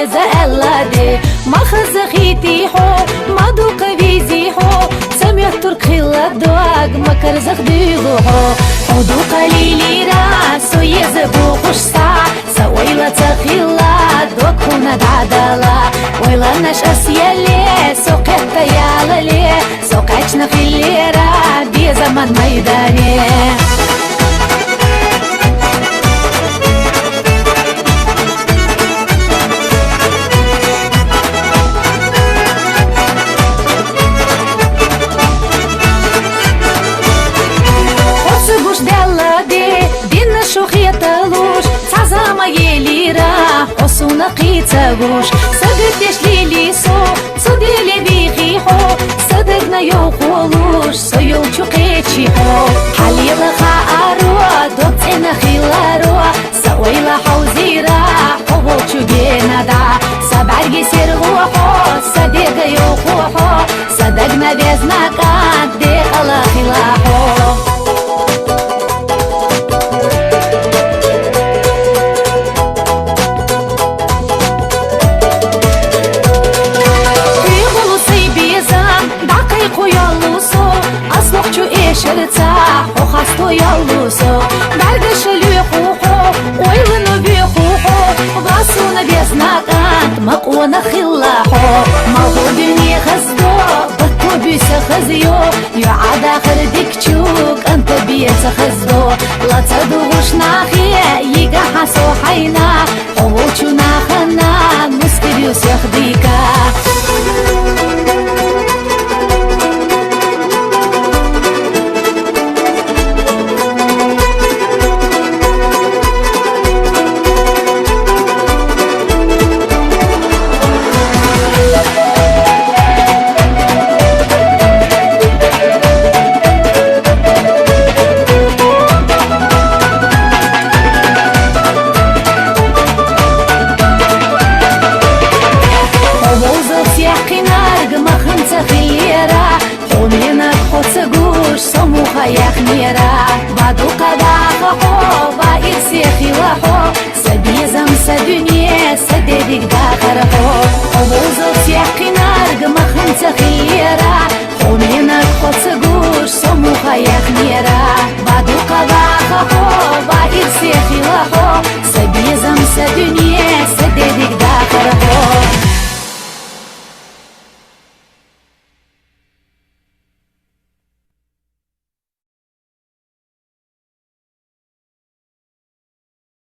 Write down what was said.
بيزا ألادي ما خزخيتي حو ما دوق بيزي حو سمع ترك خلال دواق ما كرزخ ديغو حو دو قليلي راسو يزبو خوش ساعة سويلة تخيلات دوك خوند عدالة ويلا نش أسيالي سوقت يالالي سوقعش نخيلي را بي زمان ميداني حسونا قيتا بوش صدقتش ليلي سو صدقلي بيخي حو صدقنا يو خولوش سيو تشوقيتشي حو حالي لخا أروى دوبتنا خيلاروى سويلا حوزيرا حبو تشوقينا دا سبع جسر روحو صدق يو خوحو صدقنا بيزنا كان دي خلا خلاحو شرتاح وخاصتو يلوسو بعرقش ليحوحو ويلنو بيحوحو وباسونا بيزناكانت مقونا خلاحو مالو دنيا خزدو بطو بيسا خزيو يعاد آخر ديكتشوك انت بيسا خزدو لا تدوغوش ناخيه يقا حاسو حينا ووچو ناخنا مسكريوس يخديكا يخنيرا بعدو قباخ حو باير سيخي وحو سبيزم سدنيا سديدك داخر حو وبوزو سيحقي نارق مخن تخيرا حو منك خد سقوش سموخا يخنيرا بعدو